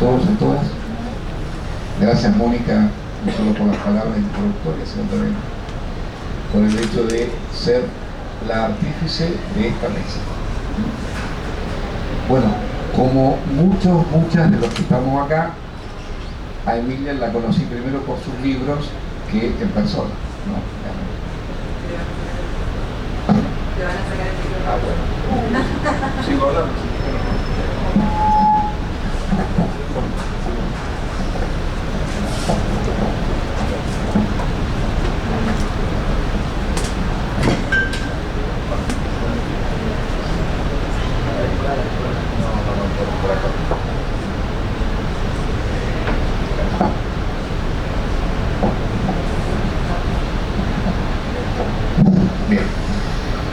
todos y a todas. Gracias, Mónica, no solo por las palabras introductorias, sino también por el hecho de ser la artífice de esta mesa. Bueno, como muchas de los que estamos acá, a Emilia la conocí primero por sus libros que en persona, ¿no? ¿Te van a sacar el libro? Ah, bueno. Sigo hablando.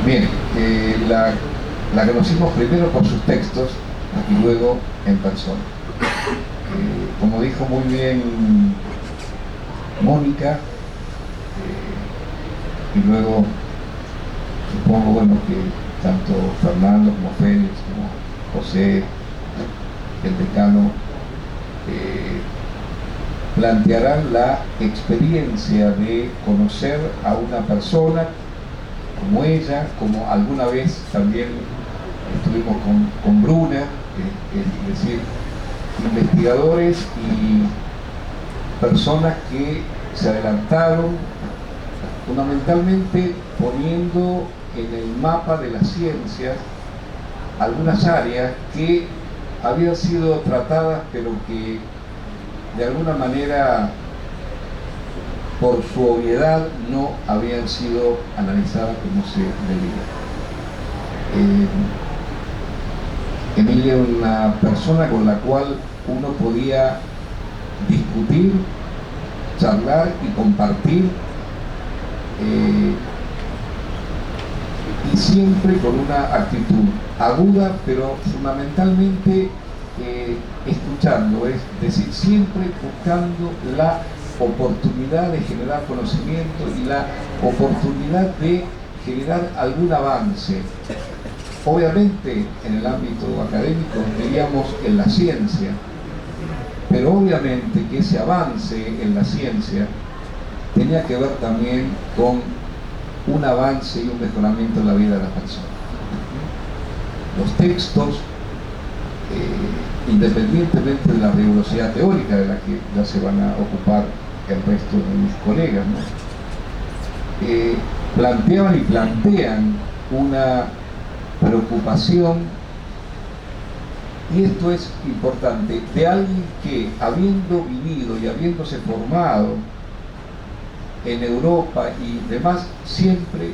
Bien, la conocimos primero por sus textos y luego en persona. Como dijo muy bien Mónica, y luego supongo, bueno, que tanto Fernando como Félix, como José, el decano, plantearán la experiencia de conocer a una persona como ella, como alguna vez también estuvimos con Bruna, es decir, investigadores y personas que se adelantaron fundamentalmente poniendo en el mapa de las ciencias algunas áreas que habían sido tratadas pero que de alguna manera por su obviedad no habían sido analizadas como se debía. Emilia es una persona con la cual uno podía discutir, charlar y compartir, y siempre con una actitud aguda, pero fundamentalmente escuchando, es decir, siempre buscando la oportunidad de generar conocimiento y la oportunidad de generar algún avance. Obviamente en el ámbito académico diríamos en la ciencia, pero obviamente que ese avance en la ciencia tenía que ver también con un avance y un mejoramiento en la vida de las personas. Los textos, independientemente de la rigurosidad teórica de la que ya se van a ocupar el resto de mis colegas, ¿no? Planteaban y plantean una preocupación, y esto es importante, de alguien que, habiendo vivido y habiéndose formado en Europa y demás, siempre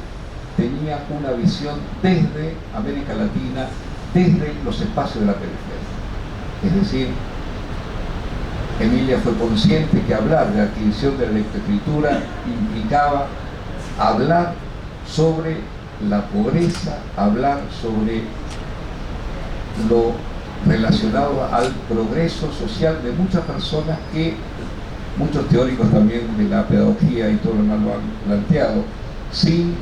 tenía una visión desde América Latina, desde los espacios de la periferia. Es decir, Emilia fue consciente que hablar de adquisición de la lectoescritura implicaba hablar sobre la pobreza, hablar sobre lo relacionado al progreso social de muchas personas que muchos teóricos también de la pedagogía y todo lo demás lo han planteado, sin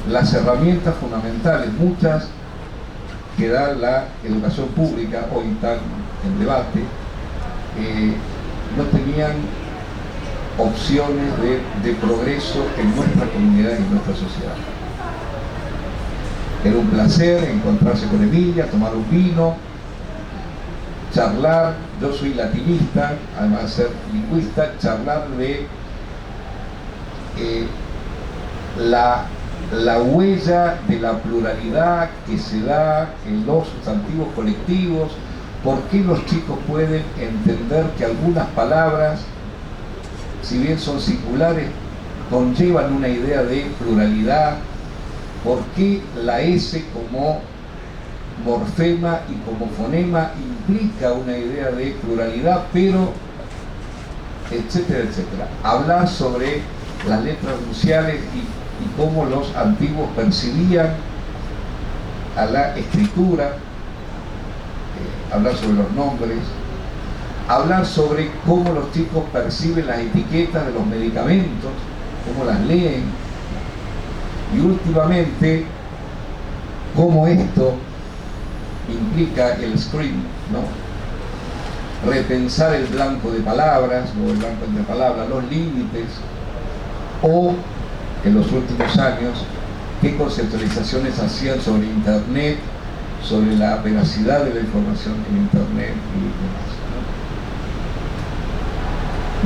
las herramientas fundamentales, muchas que da la educación pública, hoy están en debate, no tenían opciones de progreso en nuestra comunidad y en nuestra sociedad. Era un placer encontrarse con Emilia, tomar un vino, charlar. Yo soy latinista, además de ser lingüista, charlar de la huella de la pluralidad que se da en los sustantivos colectivos, por qué los chicos pueden entender que algunas palabras, si bien son singulares, conllevan una idea de pluralidad, por qué la S como morfema y como fonema implica una idea de pluralidad, pero etcétera, etcétera. Hablar sobre las letras nunciales y cómo los antiguos percibían a la escritura, hablar sobre los nombres, hablar sobre cómo los chicos perciben las etiquetas de los medicamentos, cómo las leen, y últimamente cómo esto implica el screen, ¿no? repensar el blanco de palabras o el blanco entre palabras, los límites, o en los últimos años qué conceptualizaciones hacían sobre Internet, sobre la veracidad de la información en Internet y demás.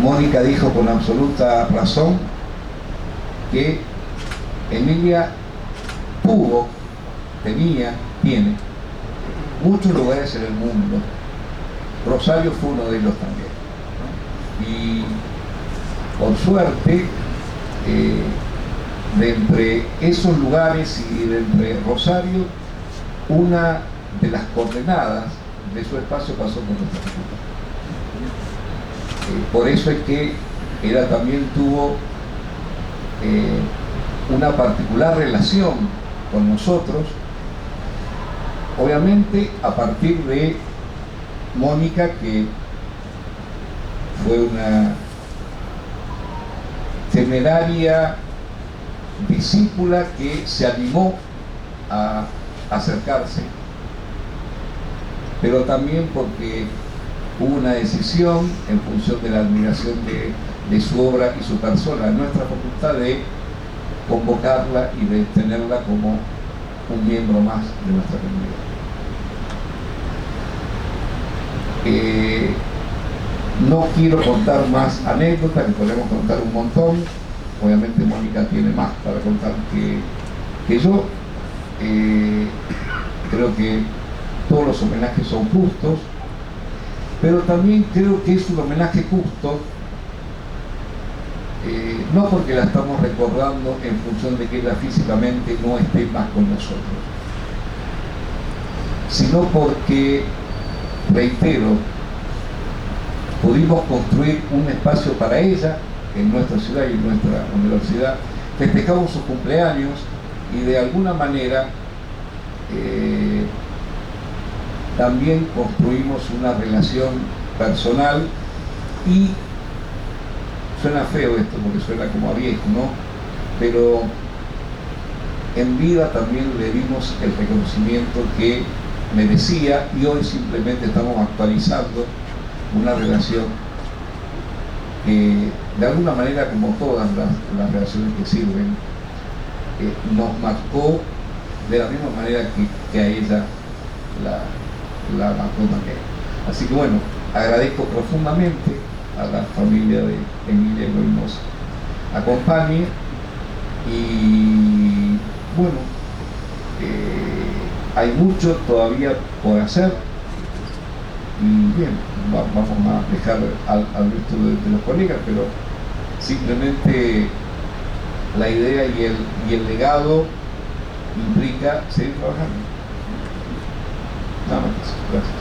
Mónica dijo con absoluta razón que Emilia tiene muchos lugares en el mundo. Rosario fue uno de ellos también, ¿no? Y por suerte, de entre esos lugares y de entre Rosario, una de las coordenadas de su espacio pasó por nuestra facultad. Por eso es que ella también tuvo una particular relación con nosotros, obviamente a partir de Mónica, que fue una temeraria discípula que se animó a acercarse, pero también porque hubo una decisión en función de la admiración de su obra y su persona en nuestra facultad de convocarla y de tenerla como un miembro más de nuestra comunidad. No quiero contar más anécdotas, que podemos contar un montón. Obviamente Mónica tiene más para contar que yo. Creo que todos los homenajes son justos, pero también creo que es un homenaje justo, no porque la estamos recordando en función de que ella físicamente no esté más con nosotros, sino porque, reitero, pudimos construir un espacio para ella en nuestra ciudad y en nuestra universidad. Festejamos sus cumpleaños y de alguna manera también construimos una relación personal, y suena feo esto porque suena como a viejo, ¿no? Pero en vida también le dimos el reconocimiento que merecía, y hoy simplemente estamos actualizando una relación que de alguna manera, como todas las relaciones que sirven, nos marcó de la misma manera que a ella la marcó también. Así que bueno, agradezco profundamente a la familia de Emilia que hoy nos acompañe, y bueno, hay mucho todavía por hacer, y bien, vamos a dejar al resto de los colegas, pero simplemente la idea y el legado implica seguir trabajando. Nada más. Gracias.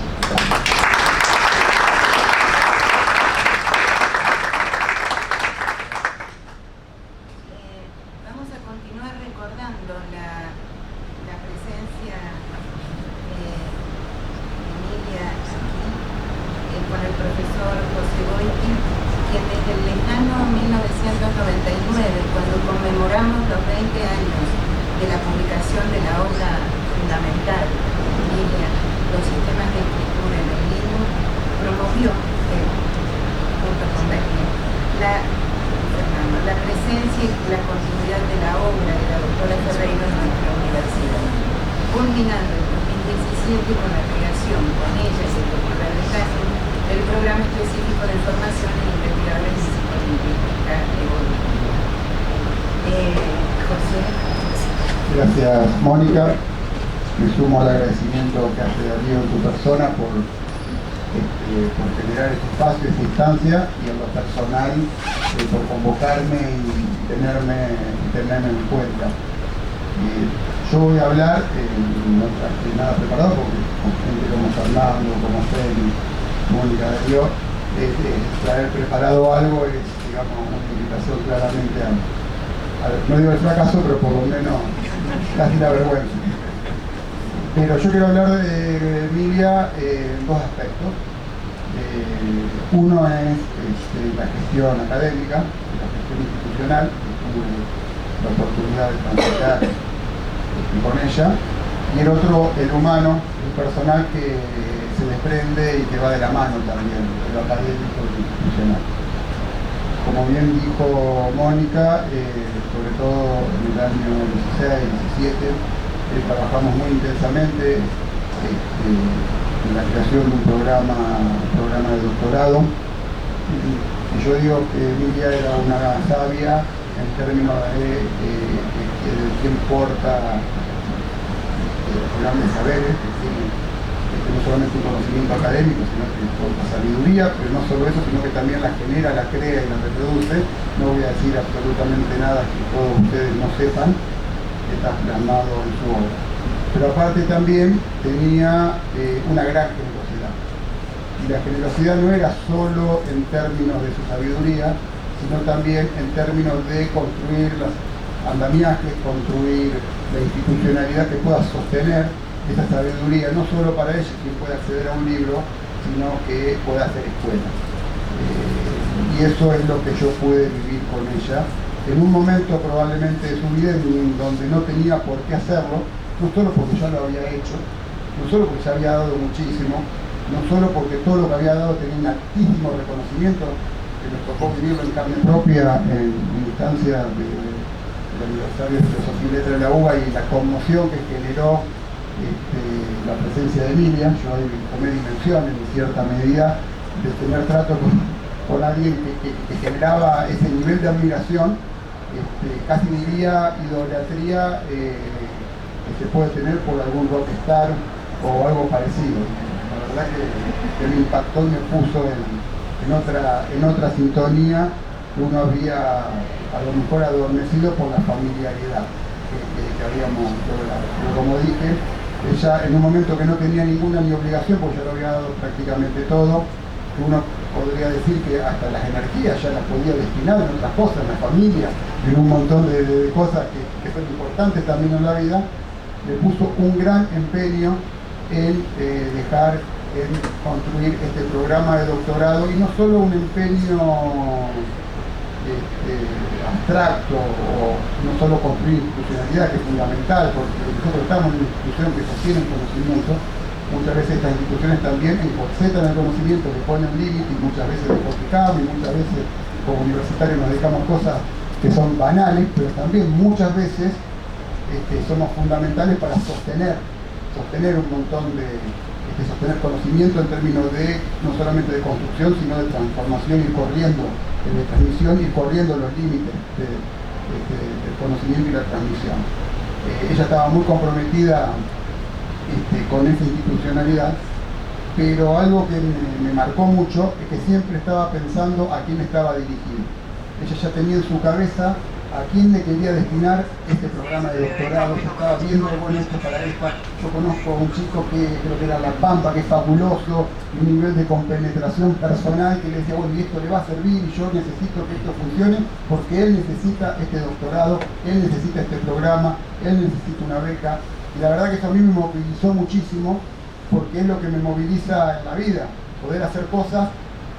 Vamos a continuar recordando la presencia de Emilia aquí, con el profesor José Goiti, quien desde el lejano 1999, cuando conmemoramos los 20 años de la publicación de la obra fundamental de Emilia, Los sistemas de escritura en el libro, promovió, junto con la presencia y la continuidad de la obra de la doctora Ferreira en nuestra universidad, culminando en 2017 con la creación, con ella y el doctor Alejandro, del programa específico de formación en investigadores de psicolingüística evolutiva. José. Gracias, Mónica. Me sumo al agradecimiento que hace Darío en tu persona por generar este espacio, esta instancia, y en lo personal por convocarme y tenerme en cuenta. Yo voy a hablar, no traje nada preparado, porque con gente como Fernando, como Félix, Mónica, Darío, traer preparado algo es, digamos, una invitación claramente no digo el fracaso, pero por lo menos casi la vergüenza. Pero yo quiero hablar de Emilia en dos aspectos. Uno es la gestión académica, la gestión institucional, que tuve la oportunidad de transitar con ella, y el otro, el humano, el personal, que se desprende y que va de la mano también de lo académico y institucional. Como bien dijo Mónica, sobre todo en el año 16, 17, trabajamos muy intensamente en la creación de un programa de doctorado. Y yo digo que Emilia era una sabia en términos de qué importa grandes saberes, que tiene no solamente un conocimiento académico, sino que importa sabiduría, pero no solo eso, sino que también la genera, la crea y la reproduce. No voy a decir absolutamente nada que todos ustedes no sepan, que está plasmado en su obra. Pero aparte también tenía una gran generosidad. Y la generosidad no era solo en términos de su sabiduría, sino también en términos de construir los andamiajes, construir la institucionalidad que pueda sostener esa sabiduría, no solo para ella quien pueda acceder a un libro, sino que pueda hacer escuela. Y eso es lo que yo pude vivir con ella, en un momento probablemente de su vida en donde no tenía por qué hacerlo, no solo porque ya lo había hecho, no solo porque ya había dado muchísimo, no solo porque todo lo que había dado tenía un altísimo reconocimiento, que nos tocó vivirlo en carne propia en instancia del aniversario de Filosofía y Letras de la UBA y la conmoción que generó la presencia de Emilia. Yo ahí tomé dimensión en cierta medida de tener trato con alguien que generaba ese nivel de admiración, casi diría idolatría, que se puede tener por algún rockstar o algo parecido. La verdad que me impactó y me puso en otra sintonía que uno había a lo mejor adormecido por la familiaridad que habíamos logrado. Pero como dije, ella en un momento que no tenía ninguna ni obligación, porque ya lo había dado prácticamente todo, que uno podría decir que hasta las energías ya las podía destinar en otras cosas, en la familia, en un montón de cosas que son importantes también en la vida, le puso un gran empeño en en construir este programa de doctorado, y no solo un empeño abstracto, o no solo construir institucionalidad, que es fundamental, porque nosotros estamos en una institución que sostiene el conocimiento. Muchas veces estas instituciones también encorsetan el conocimiento, le ponen límites, y muchas veces despotricamos, y muchas veces como universitarios nos dedicamos a cosas que son banales, pero también muchas veces somos fundamentales para sostener un montón de sostener conocimiento en términos de no solamente de construcción, sino de transformación, ir corriendo, de transmisión, ir corriendo los límites del conocimiento y la transmisión. Ella estaba muy comprometida con esa institucionalidad, pero algo que me marcó mucho es que siempre estaba pensando a quién estaba dirigido. Ella ya tenía en su cabeza a quién le quería destinar este programa de doctorado. Yo estaba viendo, bueno, esto para esta. Yo conozco a un chico que creo que era La Pampa, que es fabuloso, un nivel de compenetración personal, que le decía, bueno, y esto le va a servir, y yo necesito que esto funcione, porque él necesita este doctorado, él necesita este programa, él necesita una beca. Y la verdad que eso a mí me movilizó muchísimo, porque es lo que me moviliza en la vida, poder hacer cosas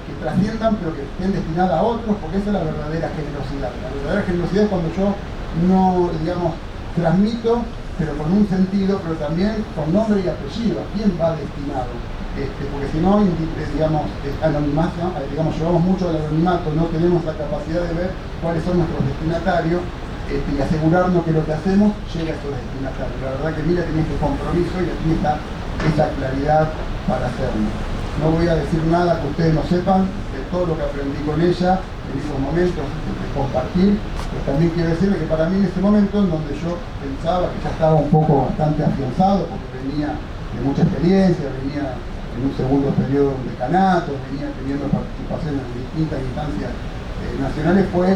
que trasciendan, pero que estén destinadas a otros, porque esa es la verdadera generosidad. La verdadera generosidad es cuando yo no, digamos, transmito, pero con un sentido, pero también con nombre y apellido, a quién va destinado. Porque si no, digamos, anonimato, digamos, llevamos mucho al anonimato, no tenemos la capacidad de ver cuáles son nuestros destinatarios, y asegurarnos que lo que hacemos llega a esos destinatarios. La verdad que Emilia tiene este compromiso y aquí está esa claridad para hacerlo. No voy a decir nada que ustedes no sepan de todo lo que aprendí con ella en esos momentos de compartir, pero también quiero decirles que para mí en ese momento, en donde yo pensaba que ya estaba un poco bastante afianzado, porque venía de mucha experiencia, venía en un segundo periodo de decanato, venía teniendo participación en distintas instancias nacionales, fue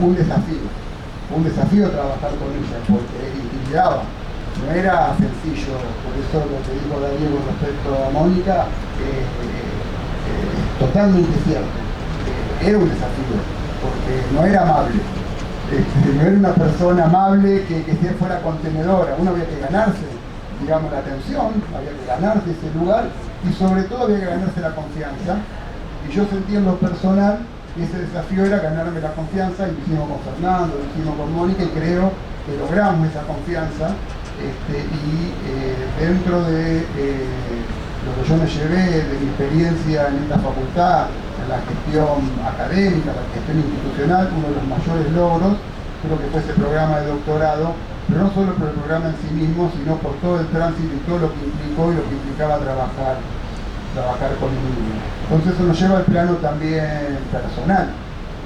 un desafío trabajar con ella, porque intimidaba. No era sencillo, por eso lo que dijo Daniel con respecto a Mónica totalmente cierto. Era un desafío, porque no era amable, no era una persona amable que fuera contenedora. Uno había que ganarse, digamos, la atención, había que ganarse ese lugar, y sobre todo había que ganarse la confianza. Y yo sentí en lo personal que ese desafío era ganarme la confianza, y lo hicimos con Fernando, lo hicimos con Mónica, y creo que logramos esa confianza. Y dentro de lo que yo me llevé de mi experiencia en esta facultad, en la gestión académica, la gestión institucional, uno de los mayores logros, creo que fue ese programa de doctorado, pero no solo por el programa en sí mismo, sino por todo el tránsito y todo lo que implicó y lo que implicaba trabajar con el niño. Entonces eso nos lleva al plano también personal.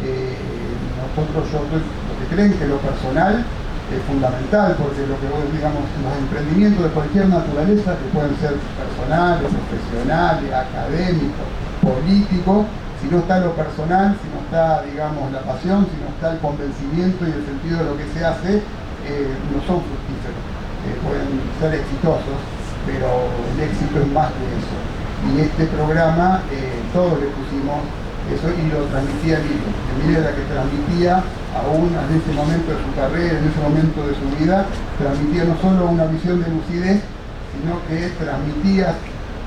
Nosotros, los que creen que lo personal es fundamental, porque lo que digamos, los emprendimientos de cualquier naturaleza, que pueden ser personales, profesionales, académicos, políticos, si no está lo personal, si no está, digamos, la pasión, si no está el convencimiento y el sentido de lo que se hace, no son fructíferos. Pueden ser exitosos, pero el éxito es más que eso. Y este programa, todos le pusimos eso y lo transmitía Emilia era la que transmitía, aún en ese momento de su carrera, en ese momento de su vida, transmitía no solo una visión de lucidez, sino que transmitía,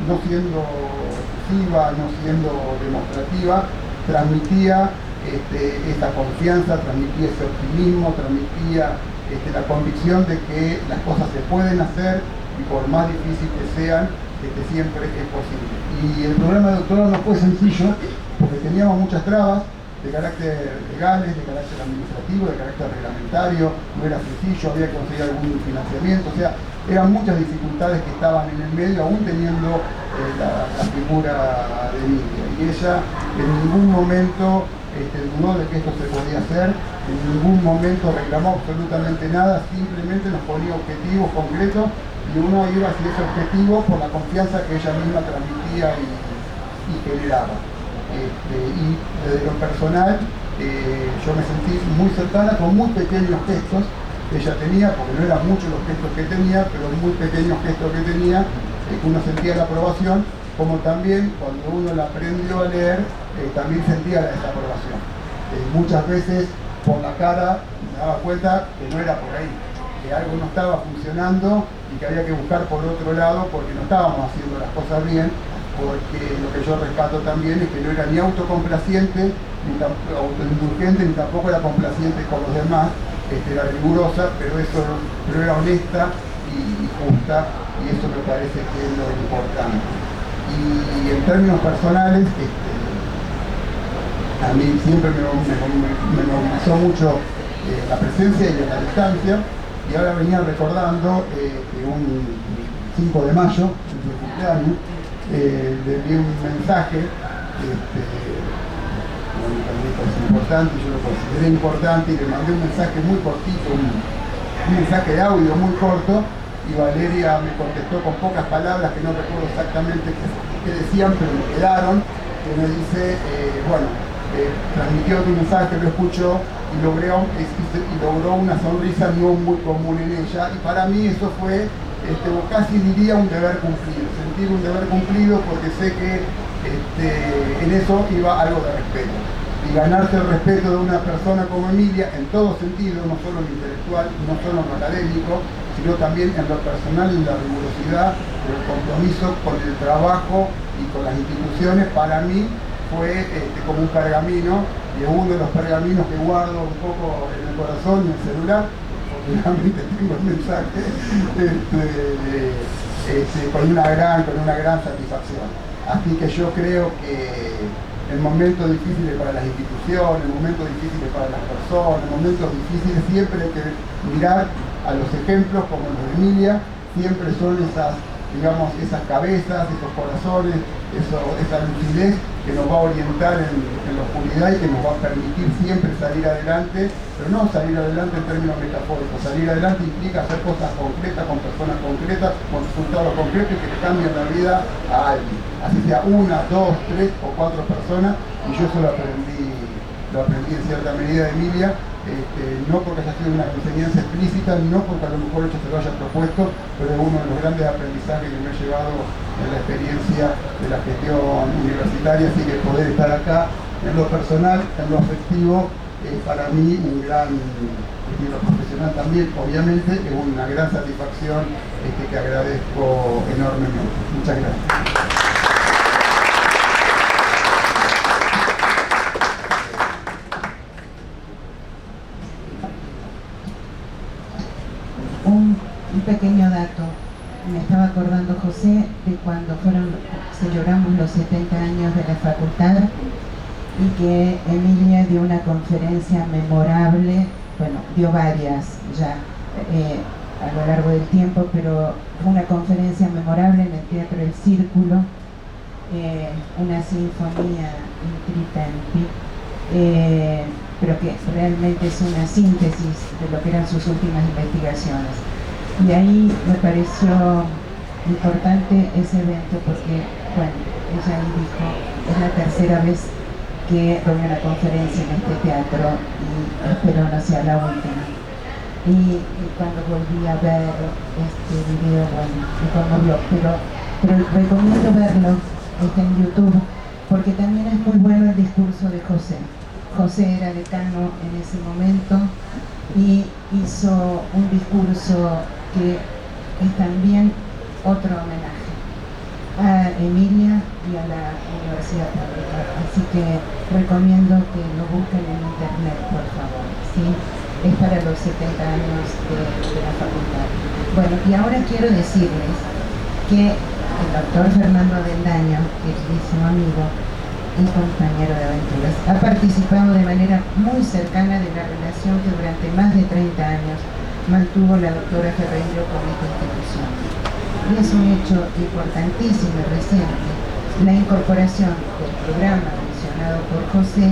no siendo excesiva, no siendo demostrativa, transmitía esa confianza, transmitía ese optimismo, transmitía la convicción de que las cosas se pueden hacer y por más difícil que sean, siempre es posible. Y el programa de doctorado no fue sencillo, porque teníamos muchas trabas de carácter legales, de carácter administrativo, de carácter reglamentario, no era sencillo, había que conseguir algún financiamiento, o sea, eran muchas dificultades que estaban en el medio, aún teniendo la figura de Emilia. Y ella en ningún momento dudó de que esto se podía hacer, en ningún momento reclamó absolutamente nada, simplemente nos ponía objetivos concretos y uno iba hacia ese objetivo por la confianza que ella misma transmitía y generaba. Y desde lo personal, yo me sentí muy cercana con muy pequeños gestos que ella tenía, porque no eran muchos los gestos que tenía, pero muy pequeños gestos que tenía, uno sentía la aprobación, como también cuando uno la aprendió a leer, también sentía la desaprobación. Muchas veces por la cara me daba cuenta que no era por ahí, que algo no estaba funcionando y que había que buscar por otro lado porque no estábamos haciendo las cosas bien, porque lo que yo rescato también es que no era ni autocomplaciente, ni autoindulgente, ni tampoco era complaciente con los demás, era rigurosa, pero era honesta y justa, y eso me parece que es lo importante. Y en términos personales, a mí siempre me movilizó mucho la presencia y la distancia, y ahora venía recordando que un 5 de mayo, en su cumpleaños, le di un mensaje, es importante, yo lo consideré importante, y le mandé un mensaje muy cortito, un mensaje de audio muy corto, y Valeria me contestó con pocas palabras, que no recuerdo exactamente qué decían, pero me quedaron, que me dice, transmitió tu mensaje, lo escuchó, y logró una sonrisa no muy común en ella, y para mí eso fue, casi diría un deber cumplido, sentir un deber cumplido, porque sé que en eso iba algo de respeto. Y ganarse el respeto de una persona como Emilia, en todo sentido, no solo en lo intelectual, no solo en lo académico, sino también en lo personal, en la rigurosidad, el compromiso con el trabajo y con las instituciones, para mí fue como un pergamino, y es uno de los pergaminos que guardo un poco en el corazón y en el celular. Realmente tengo el mensaje con una gran satisfacción. Así que yo creo que en momentos difíciles para las instituciones, en momentos difíciles para las personas, en momentos difíciles siempre hay que mirar a los ejemplos como los de Emilia, siempre son esas cabezas, esos corazones, esa lucidez que nos va a orientar en la oscuridad y que nos va a permitir siempre salir adelante, pero no salir adelante en términos metafóricos. Salir adelante implica hacer cosas concretas, con personas concretas, con resultados concretos que le cambian la vida a alguien. Así sea 1, 2, 3 o 4 personas, y yo eso lo aprendí en cierta medida de Emilia, no porque haya sido una enseñanza explícita, no porque a lo mejor ella se lo haya propuesto, pero es uno de los grandes aprendizajes que me ha llevado en la experiencia de la gestión universitaria, así que poder estar acá en lo personal, en lo afectivo, para mí un gran, en lo profesional también, obviamente, es una gran satisfacción que agradezco enormemente. Muchas gracias. Un pequeño dato, me estaba acordando José de cuando fueron celebramos los 70 años de la facultad y que Emilia dio una conferencia memorable, bueno, dio varias ya a lo largo del tiempo, pero fue una conferencia memorable en el Teatro del Círculo, una sinfonía in tri tempi, pero que realmente es una síntesis de lo que eran sus últimas investigaciones. Y ahí me pareció importante ese evento porque, bueno, ella ahí dijo, es la tercera vez que doy una conferencia en este teatro y espero no sea la última. Y cuando volví a ver este video, bueno, me conmovió, pero recomiendo verlo, está en YouTube, porque también es muy bueno el discurso de José. José era decano en ese momento y hizo un discurso que es también otro homenaje a Emilia y a la Universidad Pública. Así que recomiendo que lo busquen en internet, por favor, ¿sí? Es para los 70 años de la facultad. Bueno, y ahora quiero decirles que el doctor Fernando Avendaño, queridísimo amigo y compañero de aventuras, ha participado de manera muy cercana de la relación que durante más de 30 años mantuvo la doctora Ferreiro con esta institución. Y es un hecho importantísimo y reciente la incorporación del programa mencionado por José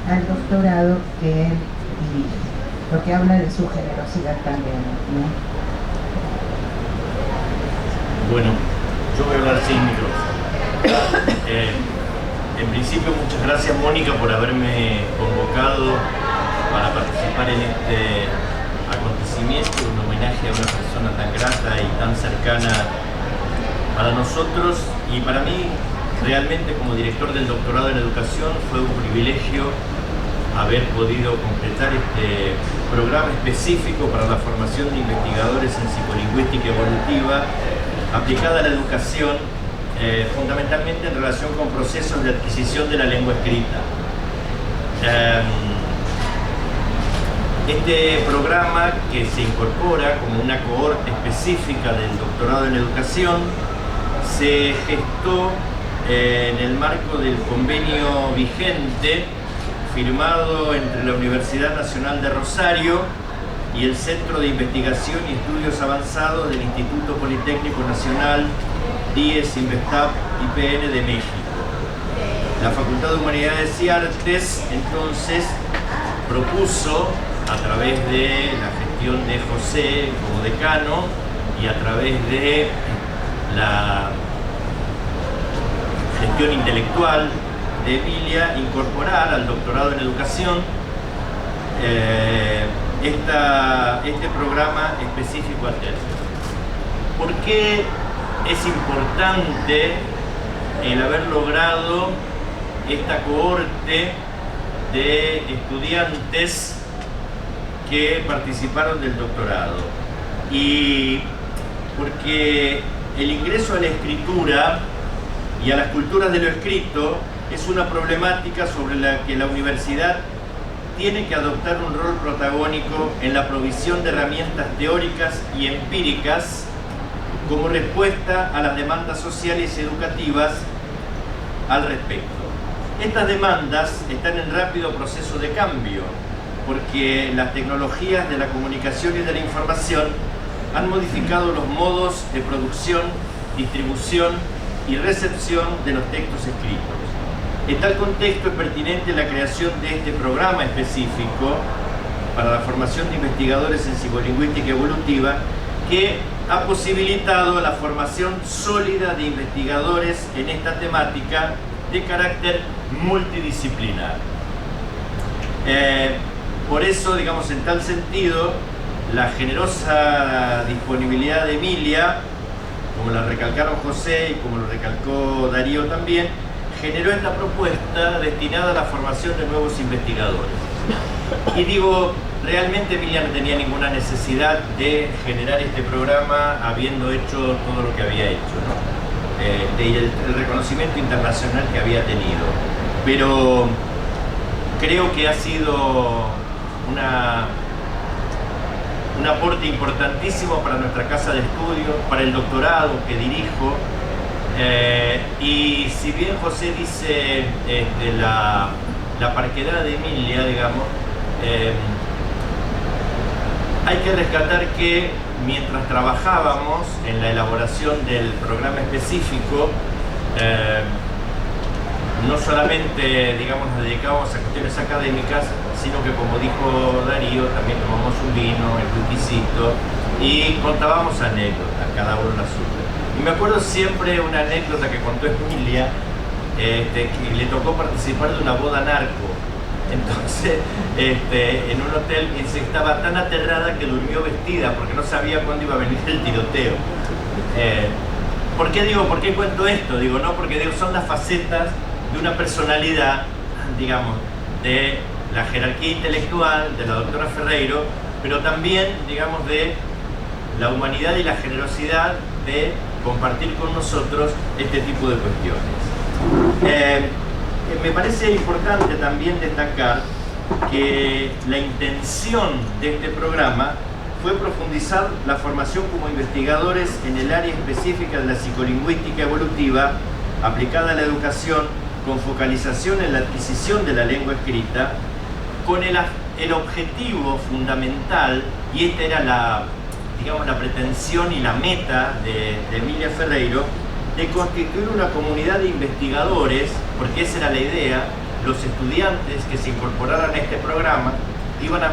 al doctorado que él dirige, lo que habla de su generosidad también, ¿no? Bueno, yo voy a hablar sin micrófono. En principio, muchas gracias, Mónica, por haberme convocado para participar en este acontecimiento, un homenaje a una persona tan grata y tan cercana para nosotros y para mí. Realmente, como director del doctorado en educación, fue un privilegio haber podido completar este programa específico para la formación de investigadores en psicolingüística evolutiva aplicada a la educación, fundamentalmente en relación con procesos de adquisición de la lengua escrita. Este programa, que se incorpora como una cohorte específica del doctorado en educación, se gestó en el marco del convenio vigente firmado entre la Universidad Nacional de Rosario y el Centro de Investigación y Estudios Avanzados del Instituto Politécnico Nacional, DIES, Investap, IPN de México. La Facultad de Humanidades y Artes entonces propuso, a través de la gestión de José como decano y a través de la gestión intelectual de Emilia, incorporar al doctorado en educación este programa específico alterno. ¿Por qué es importante el haber logrado esta cohorte de estudiantes que participaron del doctorado? Y porque el ingreso a la escritura y a las culturas de lo escrito es una problemática sobre la que la universidad tiene que adoptar un rol protagónico en la provisión de herramientas teóricas y empíricas como respuesta a las demandas sociales y educativas al respecto. Estas demandas están en rápido proceso de cambio, porque las tecnologías de la comunicación y de la información han modificado los modos de producción, distribución y recepción de los textos escritos. En tal contexto es pertinente la creación de este programa específico para la formación de investigadores en psicolingüística evolutiva, que ha posibilitado la formación sólida de investigadores en esta temática de carácter multidisciplinar. Por eso, digamos, en tal sentido, la generosa disponibilidad de Emilia, como la recalcaron José y como lo recalcó Darío también, generó esta propuesta destinada a la formación de nuevos investigadores. Y digo, realmente Emilia no tenía ninguna necesidad de generar este programa habiendo hecho todo lo que había hecho, ¿no? El reconocimiento internacional que había tenido. Pero creo que ha sido un aporte importantísimo para nuestra casa de estudio, para el doctorado que dirijo, Y si bien José dice la parquedad de Emilia, digamos, hay que rescatar que mientras trabajábamos en la elaboración del programa específico, no solamente, digamos, nos dedicábamos a cuestiones académicas, sino que, como dijo Darío, también tomamos un vino, el whiskycito, y contábamos anécdotas, cada uno la suya. Y me acuerdo siempre una anécdota que contó Emilia, que le tocó participar de una boda narco. Entonces, en un hotel, y se estaba tan aterrada que durmió vestida porque no sabía cuándo iba a venir el tiroteo. ¿Por qué cuento esto? Digo, no, porque digo, son las facetas de una personalidad, digamos, de la jerarquía intelectual de la doctora Ferreiro, pero también, digamos, de la humanidad y la generosidad de compartir con nosotros este tipo de cuestiones. Me parece importante también destacar que la intención de este programa fue profundizar la formación como investigadores en el área específica de la psicolingüística evolutiva aplicada a la educación, con focalización en la adquisición de la lengua escrita, con el objetivo fundamental, y esta era la pretensión y la meta de Emilia Ferreiro, de constituir una comunidad de investigadores, porque esa era la idea. Los estudiantes que se incorporaran a este programa iban a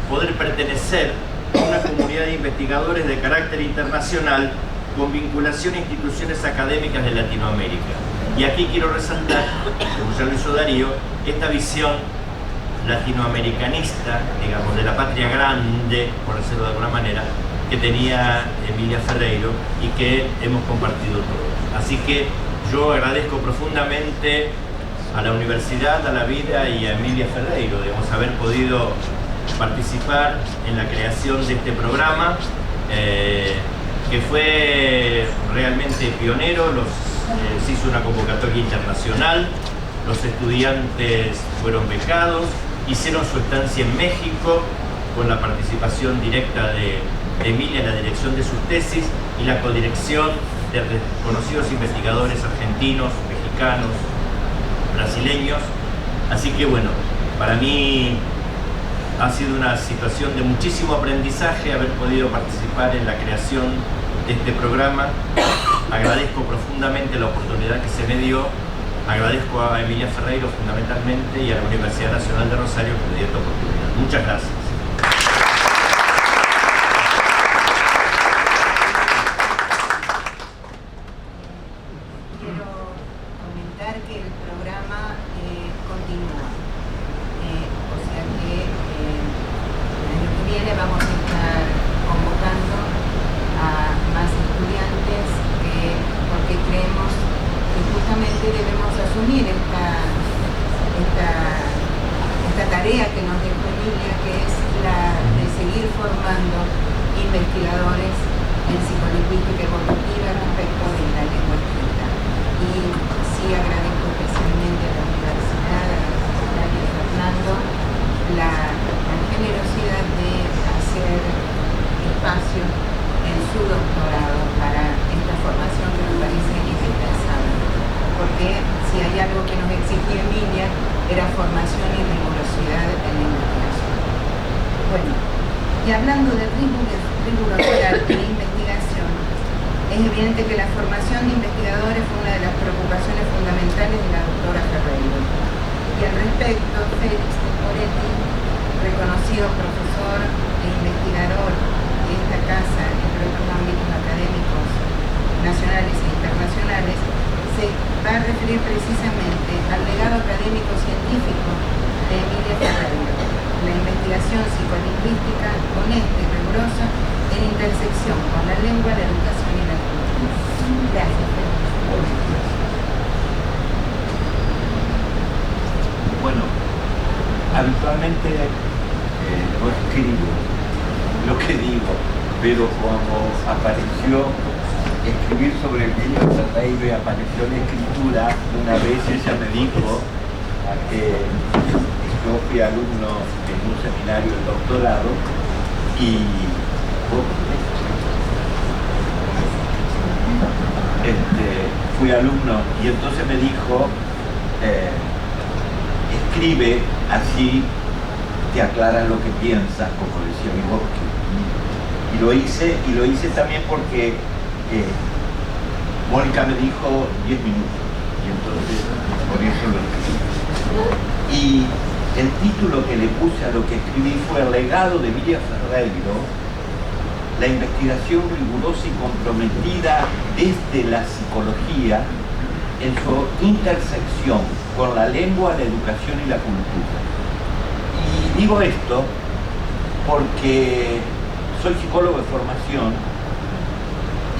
poder pertenecer a una comunidad de investigadores de carácter internacional con vinculación a instituciones académicas de Latinoamérica. Y aquí quiero resaltar, como ya lo hizo Darío, esta visión latinoamericanista, digamos, de la patria grande, por decirlo de alguna manera, que tenía Emilia Ferreiro y que hemos compartido todos. Así que yo agradezco profundamente a la universidad, a la vida y a Emilia Ferreiro, digamos, haber podido participar en la creación de este programa, que fue realmente pionero. Se hizo una convocatoria internacional, los estudiantes fueron becados, hicieron su estancia en México con la participación directa de Emilia en la dirección de sus tesis y la codirección de reconocidos investigadores argentinos, mexicanos, brasileños. Así que bueno, para mí ha sido una situación de muchísimo aprendizaje haber podido participar en la creación de este programa. Agradezco profundamente la oportunidad que se me dio. Agradezco a Emilia Ferreiro fundamentalmente y a la Universidad Nacional de Rosario que me dio esta oportunidad. Muchas gracias. Esta tarea que nos dejó Emilia, que es la de seguir formando investigadores en psicolingüística evolutiva respecto de la lengua escrita. Y sí agradezco especialmente a la universidad, a la secretaria Fernando, la generosidad de hacer espacio en su doctorado para esta formación que me parece indispensable. Porque si hay algo que nos exigía Emilia era formación y rigurosidad en la investigación. Bueno, y hablando de rigurosidad en la investigación, es evidente que la formación de investigadores fue una de las preocupaciones fundamentales de la doctora Ferreiro. Y al respecto, Félix de Moretti, reconocido profesor e investigador de esta casa, entre otros ámbitos académicos nacionales e internacionales, se va a referir precisamente al legado académico-científico de Emilia Ferreiro, la investigación psicolingüística honesta y rigurosa en intersección con la lengua, la educación y la cultura. Gracias. Bueno, habitualmente no escribo lo que digo, pero cuando apareció escribir sobre Emilia Ferreiro y apareció la escritura, una vez ella me dijo que yo fui alumno en un seminario de doctorado y fui alumno, y entonces me dijo, escribe, así te aclaran lo que piensas, como decía Vygotsky. Y lo hice también porque Mónica me dijo 10 minutos, y entonces por eso lo escribí. Y el título que le puse a lo que escribí fue El legado de Emilia Ferreiro, la investigación rigurosa y comprometida desde la psicología en su intersección con la lengua, la educación y la cultura. Y digo esto porque soy psicólogo de formación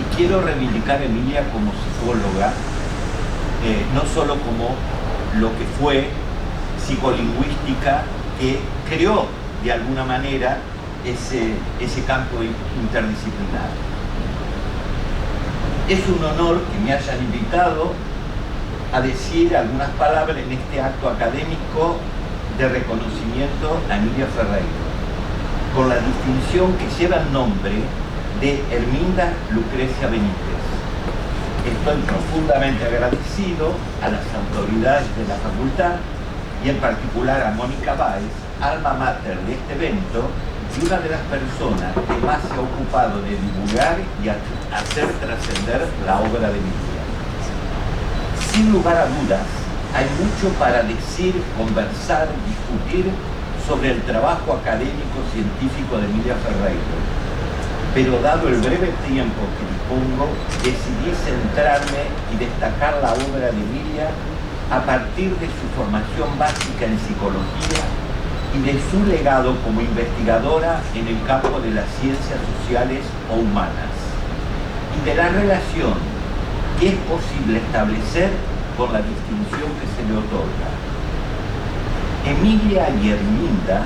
y quiero reivindicar a Emilia como psicóloga, no solo como lo que fue psicolingüística, que creó de alguna manera ese campo interdisciplinar. Es un honor que me hayan invitado a decir algunas palabras en este acto académico de reconocimiento a Emilia Ferreiro, con la distinción que lleva el nombre de Herminda Lucrecia Benítez. Estoy profundamente agradecido a las autoridades de la facultad y en particular a Mónica Báez, alma mater de este evento y una de las personas que más se ha ocupado de divulgar y hacer trascender la obra de Emilia. Sin lugar a dudas, hay mucho para decir, conversar, discutir sobre el trabajo académico científico de Emilia Ferreiro, pero dado el breve tiempo que dispongo, decidí centrarme y destacar la obra de Emilia a partir de su formación básica en psicología y de su legado como investigadora en el campo de las ciencias sociales o humanas, y de la relación que es posible establecer con la distinción que se le otorga. Emilia y Herminda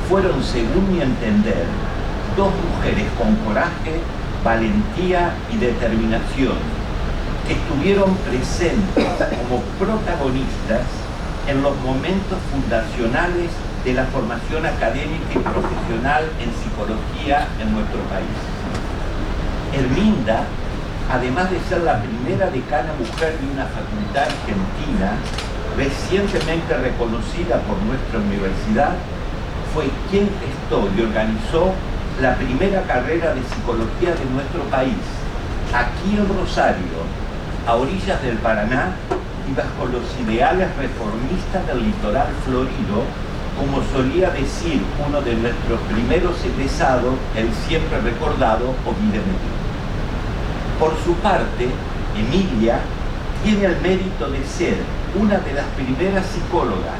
fueron, según mi entender, dos mujeres con coraje, valentía y determinación, que estuvieron presentes como protagonistas en los momentos fundacionales de la formación académica y profesional en psicología en nuestro país. Herminda, además de ser la primera decana mujer de una facultad argentina, recientemente reconocida por nuestra universidad, fue quien gestó y organizó la primera carrera de psicología de nuestro país, aquí en Rosario, a orillas del Paraná y bajo los ideales reformistas del litoral florido, como solía decir uno de nuestros primeros egresados, el siempre recordado Ovide Medina. Por su parte, Emilia tiene el mérito de ser una de las primeras psicólogas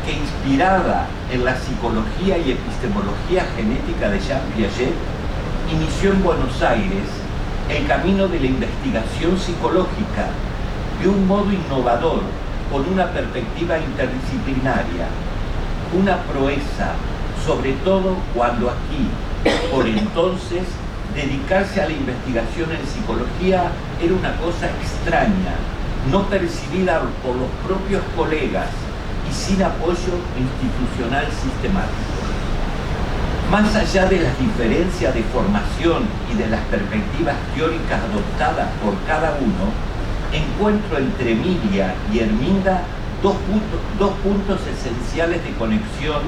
que, inspirada en la psicología y epistemología genética de Jean Piaget, inició en Buenos Aires el camino de la investigación psicológica de un modo innovador, con una perspectiva interdisciplinaria, una proeza, sobre todo cuando aquí, por entonces, dedicarse a la investigación en psicología era una cosa extraña, no percibida por los propios colegas y sin apoyo institucional sistemático. Más allá de las diferencias de formación y de las perspectivas teóricas adoptadas por cada uno, encuentro entre Emilia y Herminda dos puntos esenciales de conexión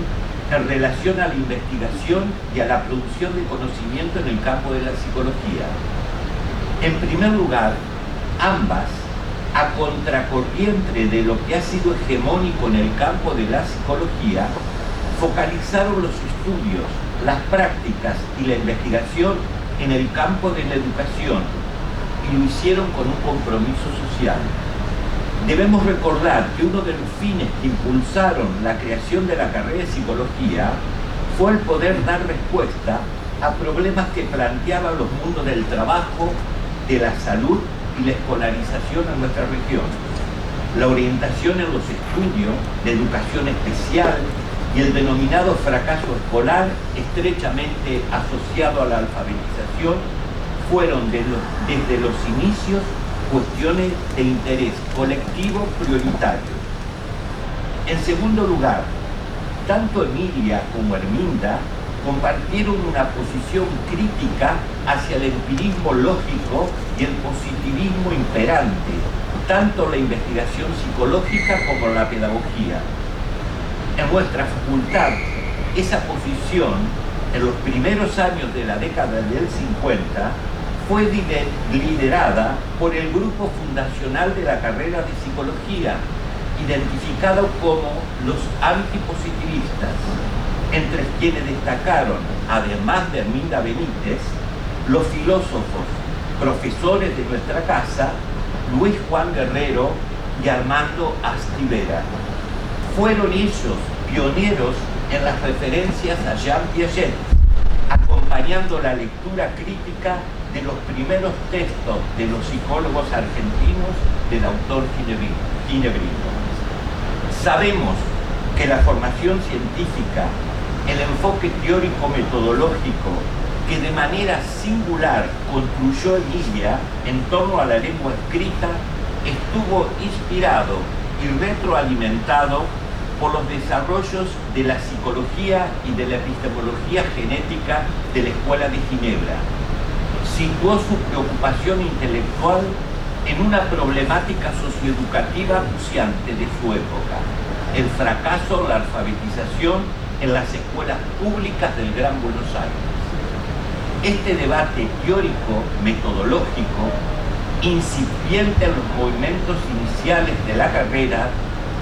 en relación a la investigación y a la producción de conocimiento en el campo de la psicología. En primer lugar, ambas, a contracorriente de lo que ha sido hegemónico en el campo de la psicología, focalizaron los estudios, las prácticas y la investigación en el campo de la educación, y lo hicieron con un compromiso social. Debemos recordar que uno de los fines que impulsaron la creación de la carrera de psicología fue el poder dar respuesta a problemas que planteaban los mundos del trabajo, de la salud y la escolarización en nuestra región. La orientación en los estudios de educación especial y el denominado fracaso escolar, estrechamente asociado a la alfabetización, fueron desde los inicios cuestiones de interés colectivo prioritario. En segundo lugar, tanto Emilia como Herminda compartieron una posición crítica hacia el empirismo lógico y el positivismo imperante, tanto la investigación psicológica como la pedagogía. En nuestra facultad, esa posición en los primeros años de la década del 50 fue liderada por el grupo fundacional de la carrera de psicología, identificado como los antipositivistas, entre quienes destacaron, además de Herminda Benítez, los filósofos, profesores de nuestra casa, Luis Juan Guerrero y Armando Astivera. Fueron ellos pioneros en las referencias a Jean Piaget, acompañando la lectura crítica de los primeros textos de los psicólogos argentinos del autor ginebrino. Sabemos que la formación científica, el enfoque teórico-metodológico que de manera singular construyó Emilia en torno a la lengua escrita, estuvo inspirado y retroalimentado por los desarrollos de la psicología y de la epistemología genética de la Escuela de Ginebra. Situó su preocupación intelectual en una problemática socioeducativa acuciante de su época: el fracaso de la alfabetización en las escuelas públicas del Gran Buenos Aires. Este debate teórico-metodológico, incipiente en los movimientos iniciales de la carrera,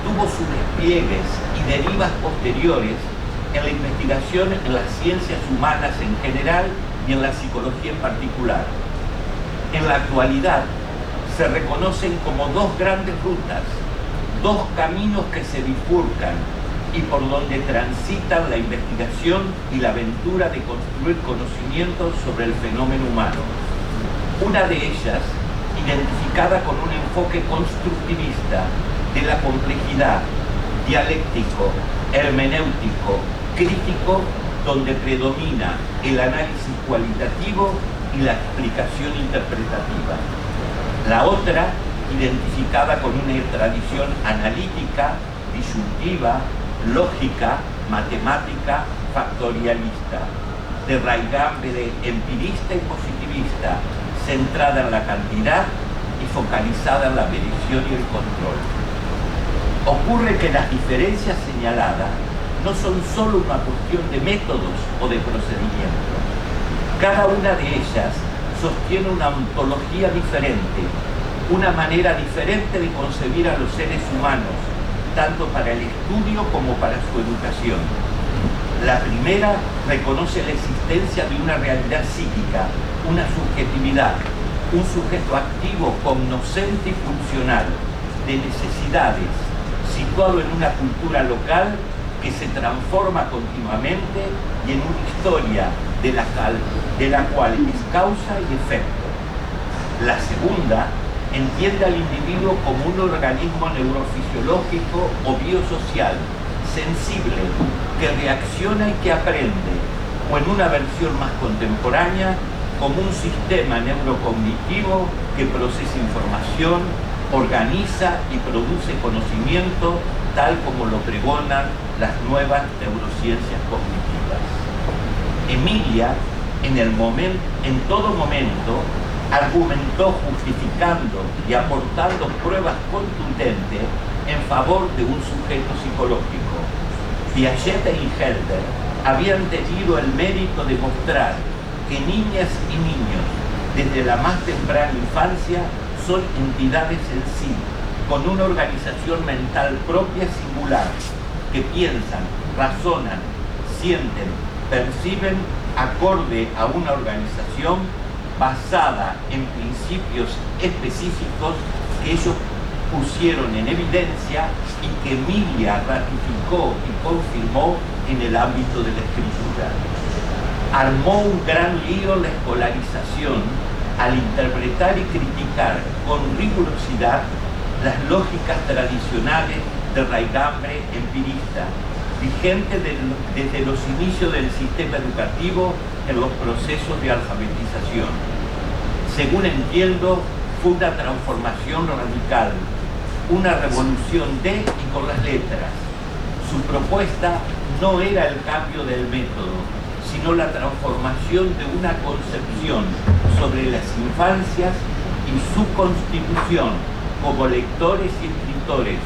tuvo sus despliegues y derivas posteriores en la investigación en las ciencias humanas en general y en la psicología en particular. En la actualidad se reconocen como dos grandes rutas, dos caminos que se bifurcan y por donde transitan la investigación y la aventura de construir conocimientos sobre el fenómeno humano. Una de ellas, identificada con un enfoque constructivista de la complejidad, dialéctico, hermenéutico, crítico, donde predomina el análisis cualitativo y la explicación interpretativa. La otra, identificada con una tradición analítica, disyuntiva, lógica, matemática, factorialista, de raigambre empirista y positivista, centrada en la cantidad y focalizada en la medición y el control. Ocurre que las diferencias señaladas no son solo una cuestión de métodos o de procedimientos. Cada una de ellas sostiene una ontología diferente, una manera diferente de concebir a los seres humanos, tanto para el estudio como para su educación. La primera reconoce la existencia de una realidad psíquica, una subjetividad, un sujeto activo, cognoscente y funcional, de necesidades, situado en una cultura local que se transforma continuamente y en una historia de la cual es causa y efecto. La segunda entiende al individuo como un organismo neurofisiológico o biosocial, sensible, que reacciona y que aprende, o en una versión más contemporánea, como un sistema neurocognitivo que procesa información, organiza y produce conocimiento, tal como lo pregonan las nuevas neurociencias cognitivas. Emilia, en todo momento, argumentó justificando y aportando pruebas contundentes en favor de un sujeto psicológico. Piaget y Helder habían tenido el mérito de mostrar que niñas y niños, desde la más temprana infancia, son entidades en sí, con una organización mental propia singular, que piensan, razonan, sienten, perciben acorde a una organización basada en principios específicos que ellos pusieron en evidencia y que Emilia ratificó y confirmó en el ámbito de la escritura. Armó un gran lío la escolarización al interpretar y criticar con rigurosidad las lógicas tradicionales de raigambre empirista, vigente desde los inicios del sistema educativo en los procesos de alfabetización. Según entiendo, fue una transformación radical, una revolución de y con las letras. Su propuesta no era el cambio del método, sino la transformación de una concepción sobre las infancias y su constitución como lectores y escritores,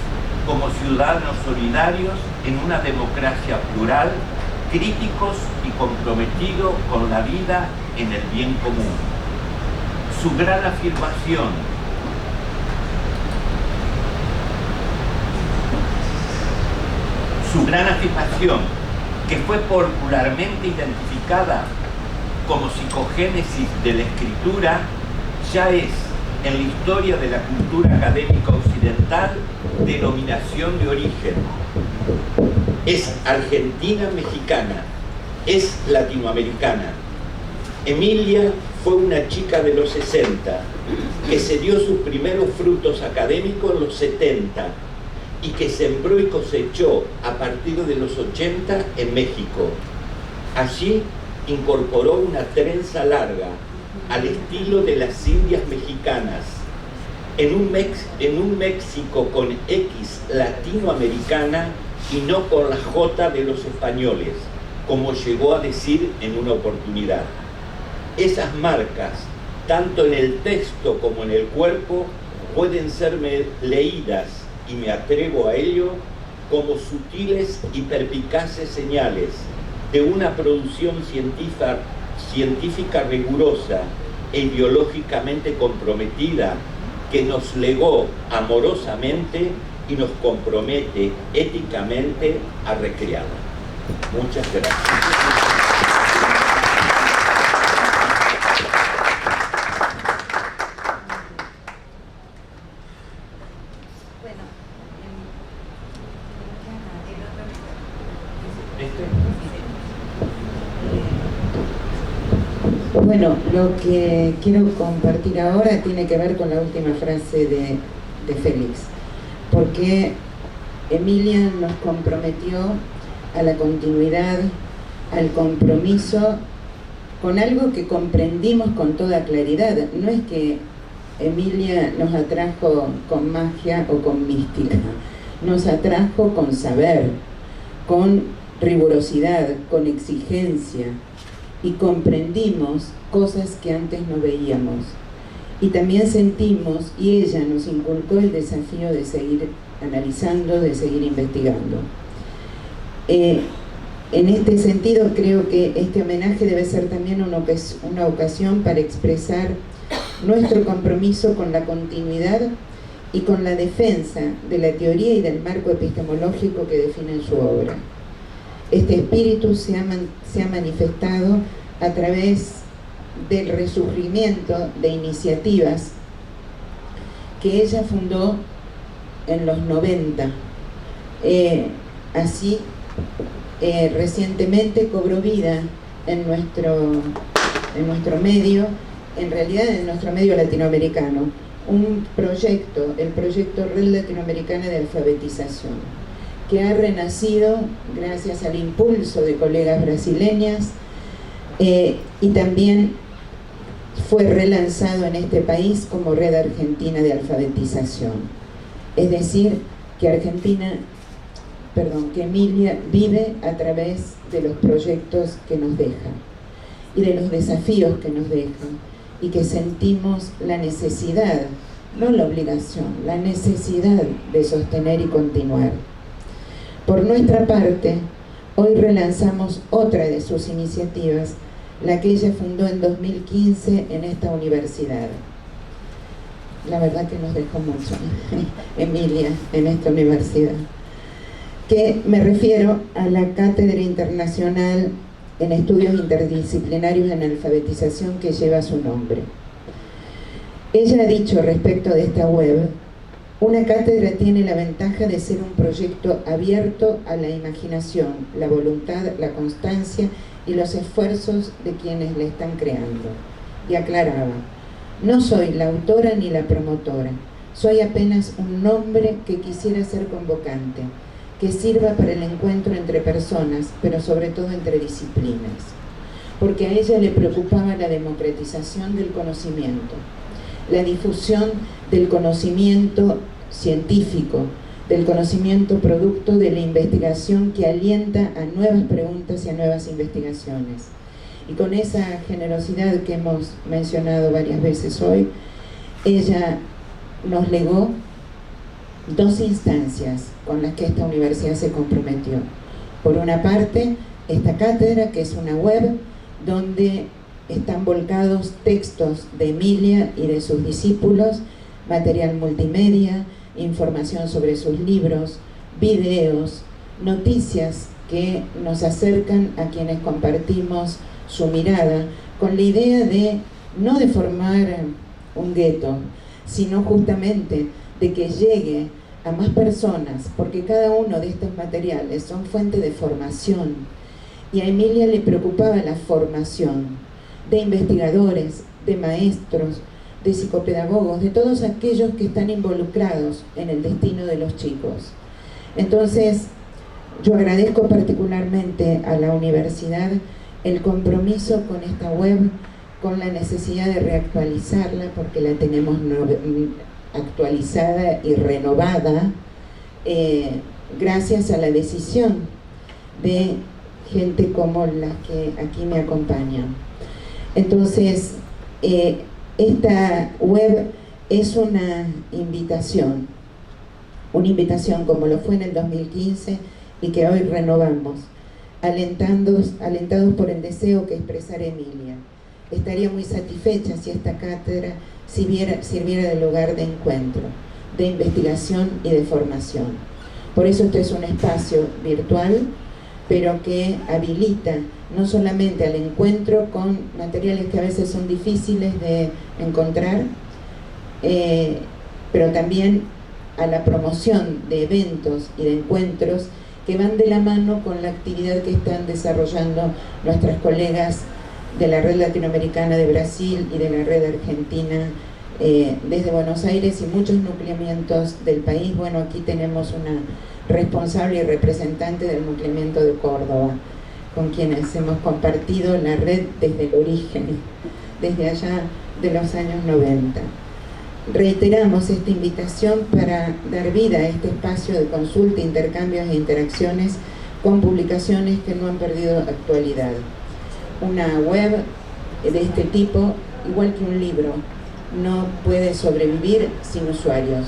como ciudadanos solidarios en una democracia plural, críticos y comprometidos con la vida en el bien común. Su gran afirmación que fue popularmente identificada como psicogénesis de la escritura, ya es en la historia de la cultura académica occidental denominación de origen. Es argentina-mexicana, es latinoamericana. Emilia fue una chica de los 60 que se dio sus primeros frutos académicos en los 70 y que sembró y cosechó a partir de los 80 en México. Allí incorporó una trenza larga al estilo de las indias mexicanas, en un México con X latinoamericana y no con la J de los españoles, como llegó a decir en una oportunidad. Esas marcas, tanto en el texto como en el cuerpo, pueden ser leídas, y me atrevo a ello, como sutiles y perspicaces señales de una producción científica rigurosa e ideológicamente comprometida que nos legó amorosamente y nos compromete éticamente a recrearla. Muchas gracias. Bueno, lo que quiero compartir ahora tiene que ver con la última frase de Félix, porque Emilia nos comprometió a la continuidad, al compromiso, con algo que comprendimos con toda claridad. No es que Emilia nos atrajo con magia o con mística, nos atrajo con saber, con rigurosidad, con exigencia, y comprendimos cosas que antes no veíamos. Y también sentimos, y ella nos inculcó el desafío de seguir analizando, de seguir investigando. En este sentido, creo que este homenaje debe ser también una ocasión para expresar nuestro compromiso con la continuidad y con la defensa de la teoría y del marco epistemológico que definen su obra. Este espíritu se ha manifestado a través del resurgimiento de iniciativas que ella fundó en los 90. Así, recientemente cobró vida en nuestro medio, en realidad en nuestro medio latinoamericano, un proyecto, el proyecto Red Latinoamericana de Alfabetización, que ha renacido gracias al impulso de colegas brasileñas y también fue relanzado en este país como Red Argentina de Alfabetización. Es decir, que Emilia vive a través de los proyectos que nos dejan y de los desafíos que nos dejan, y que sentimos la necesidad, no la obligación, la necesidad de sostener y continuar. Por nuestra parte, hoy relanzamos otra de sus iniciativas, la que ella fundó en 2015 en esta universidad. La verdad que nos dejó mucho, Emilia, en esta universidad. Que me refiero a la Cátedra Internacional en Estudios Interdisciplinarios en Alfabetización que lleva su nombre. Ella ha dicho respecto de esta web: una cátedra tiene la ventaja de ser un proyecto abierto a la imaginación, la voluntad, la constancia y los esfuerzos de quienes la están creando. Y aclaraba: no soy la autora ni la promotora, soy apenas un nombre que quisiera ser convocante, que sirva para el encuentro entre personas, pero sobre todo entre disciplinas. Porque a ella le preocupaba la democratización del conocimiento, la difusión del conocimiento científico, del conocimiento producto de la investigación que alienta a nuevas preguntas y a nuevas investigaciones. Y con esa generosidad que hemos mencionado varias veces hoy, ella nos legó dos instancias con las que esta universidad se comprometió. Por una parte, esta cátedra, que es una web donde están volcados textos de Emilia y de sus discípulos, material multimedia, información sobre sus libros, videos, noticias que nos acercan a quienes compartimos su mirada, con la idea de no de formar un gueto, sino justamente de que llegue a más personas, porque cada uno de estos materiales son fuente de formación, y a Emilia le preocupaba la formación de investigadores, de maestros, de psicopedagogos, de todos aquellos que están involucrados en el destino de los chicos. Entonces, yo agradezco particularmente a la universidad el compromiso con esta web, con la necesidad de reactualizarla, porque la tenemos actualizada y renovada, gracias a la decisión de gente como la que aquí me acompaña. Entonces, esta web es una invitación como lo fue en el 2015 y que hoy renovamos, alentados por el deseo que expresara Emilia. Estaría muy satisfecha si esta cátedra sirviera de lugar de encuentro, de investigación y de formación. Por eso este es un espacio virtual, pero que habilita no solamente al encuentro con materiales que a veces son difíciles de encontrar, pero también a la promoción de eventos y de encuentros que van de la mano con la actividad que están desarrollando nuestras colegas de la Red Latinoamericana de Brasil y de la Red Argentina desde Buenos Aires y muchos nucleamientos del país. Bueno, aquí tenemos una responsable y representante del nucleamiento de Córdoba, con quienes hemos compartido la red desde el origen, desde allá de los años 90. Reiteramos esta invitación para dar vida a este espacio de consulta, intercambios e interacciones con publicaciones que no han perdido actualidad. Una web de este tipo, igual que un libro, no puede sobrevivir sin usuarios.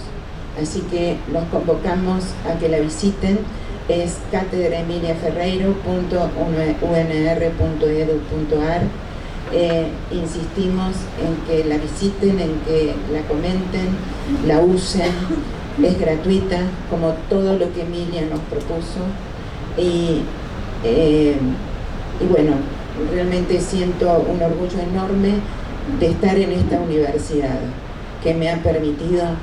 Así que los convocamos a que la visiten. Es catedraemiliaferreiro.unr.edu.ar. Insistimos en que la visiten, en que la comenten, la usen. Es gratuita, como todo lo que Emilia nos propuso. Y bueno, realmente siento un orgullo enorme de estar en esta universidad que me ha permitido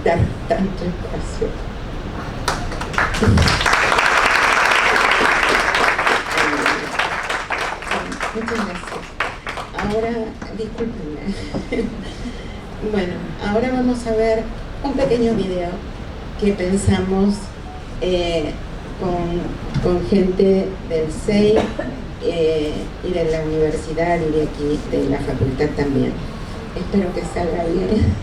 dar tanto espacio. Muchas gracias. Ahora, discúlpenme. Bueno, ahora vamos a ver un pequeño video que pensamos con gente del CEI y de la universidad y de aquí, de la facultad también. Espero que salga bien.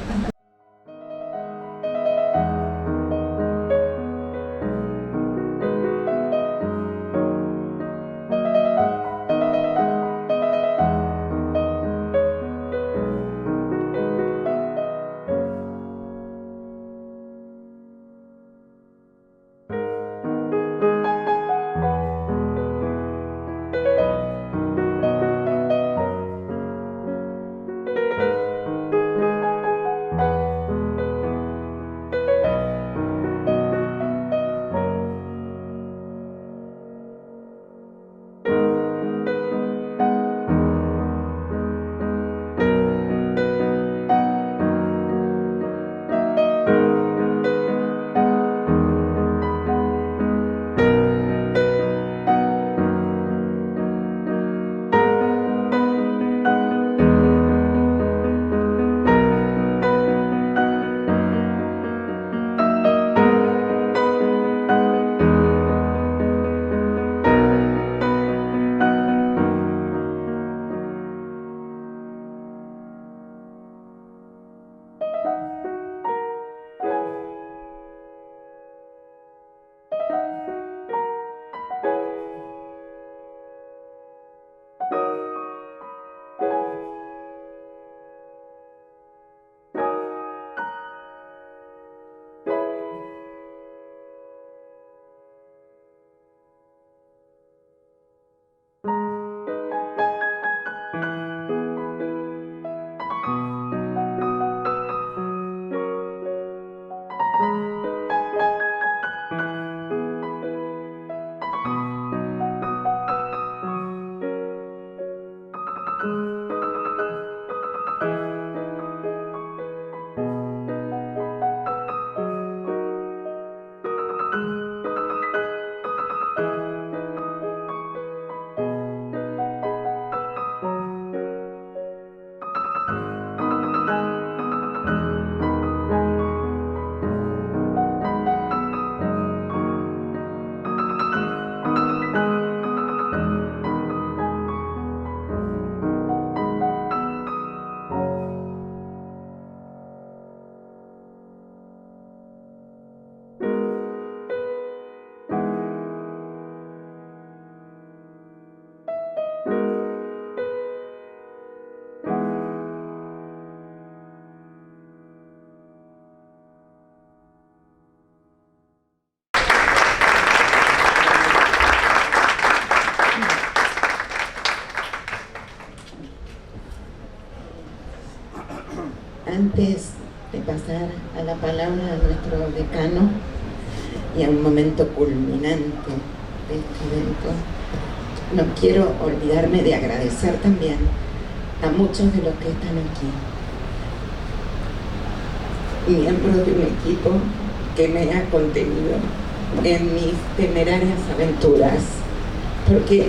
Antes de pasar a la palabra a nuestro decano y a un momento culminante de este evento, no quiero olvidarme de agradecer también a muchos de los que están aquí, miembros de un equipo que me ha contenido en mis temerarias aventuras, porque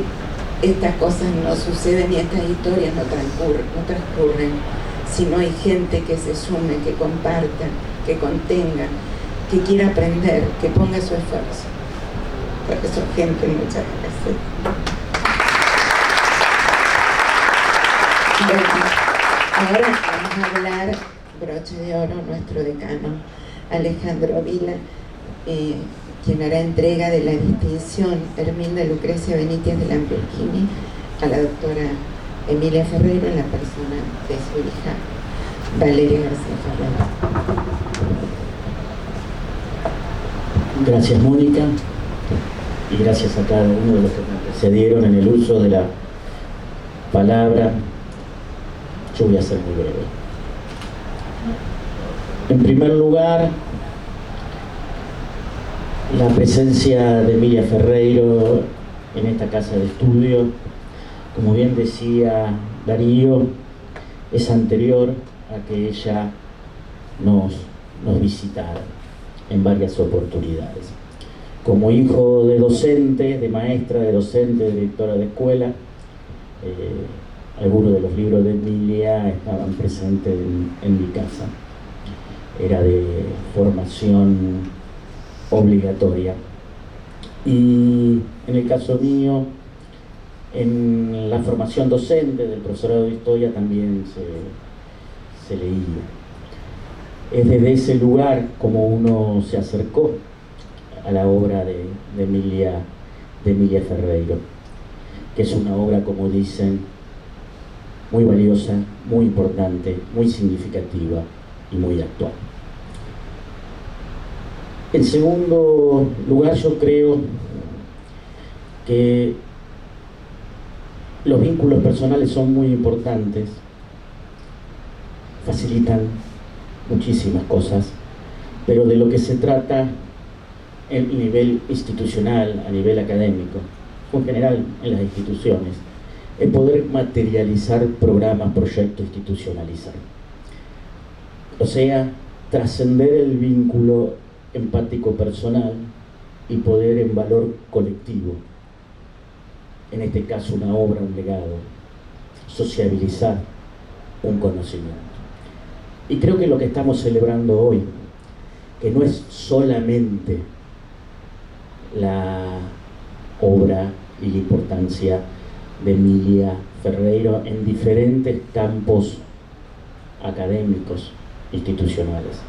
estas cosas no suceden y estas historias no transcurren si no hay gente que se sume, que comparta, que contenga, que quiera aprender, que ponga su esfuerzo. Por eso, gente, muchas gracias. Bueno, ahora vamos a hablar, broche de oro, nuestro decano Alejandro Vila, quien hará entrega de la distinción Herminda Lucrecia Benítez de Lamborghini a la doctora Emilia Ferreiro en la persona de su hija Valeria García Ferreiro. Gracias, Mónica, y gracias a cada uno de los que me precedieron en el uso de la palabra. Yo voy a ser muy breve. En primer lugar, la presencia de Emilia Ferreiro en esta casa de estudio, como bien decía Darío, es anterior a que ella nos visitara en varias oportunidades. Como hijo de docente, de maestra, de docente, de directora de escuela, algunos de los libros de Emilia estaban presentes en mi casa. Era de formación obligatoria. Y en el caso mío, en la formación docente del profesorado de historia también se leía. Es desde ese lugar como uno se acercó a la obra de Emilia Ferreiro, que es una obra, como dicen, muy valiosa, muy importante, muy significativa y muy actual. En segundo lugar, yo creo que los vínculos personales son muy importantes, facilitan muchísimas cosas, pero de lo que se trata a nivel institucional, a nivel académico, o en general en las instituciones, es poder materializar programas, proyectos, institucionalizar. O sea, trascender el vínculo empático personal y poder en valor colectivo, en este caso una obra, un legado, sociabilizar un conocimiento. Y creo que lo que estamos celebrando hoy, que no es solamente la obra y la importancia de Emilia Ferreiro en diferentes campos académicos, institucionales,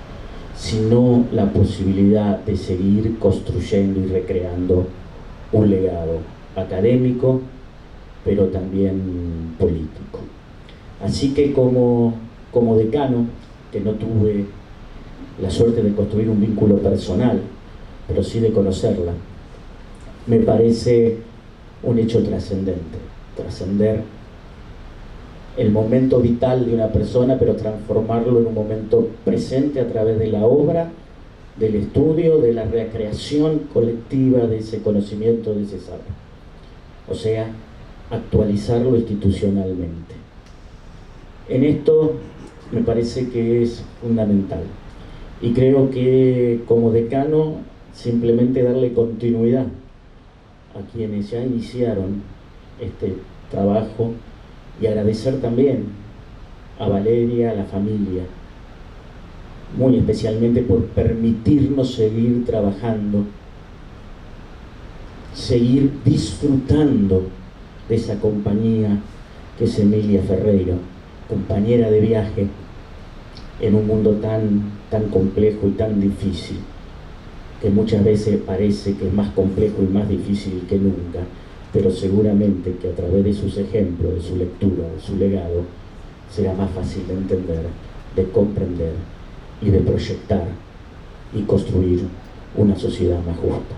sino la posibilidad de seguir construyendo y recreando un legado académico, pero también político. Así que como decano, que no tuve la suerte de construir un vínculo personal, pero sí de conocerla, me parece un hecho trascendente, trascender el momento vital de una persona, pero transformarlo en un momento presente a través de la obra, del estudio, de la recreación colectiva de ese conocimiento, de ese saber. O sea, actualizarlo institucionalmente. En esto me parece que es fundamental. Y creo que como decano, simplemente darle continuidad a quienes ya iniciaron este trabajo y agradecer también a Valeria, a la familia, muy especialmente por permitirnos seguir trabajando, seguir disfrutando de esa compañía que es Emilia Ferreiro, compañera de viaje en un mundo tan complejo y tan difícil, que muchas veces parece que es más complejo y más difícil que nunca, pero seguramente que a través de sus ejemplos, de su lectura, de su legado, será más fácil de entender, de comprender y de proyectar y construir una sociedad más justa.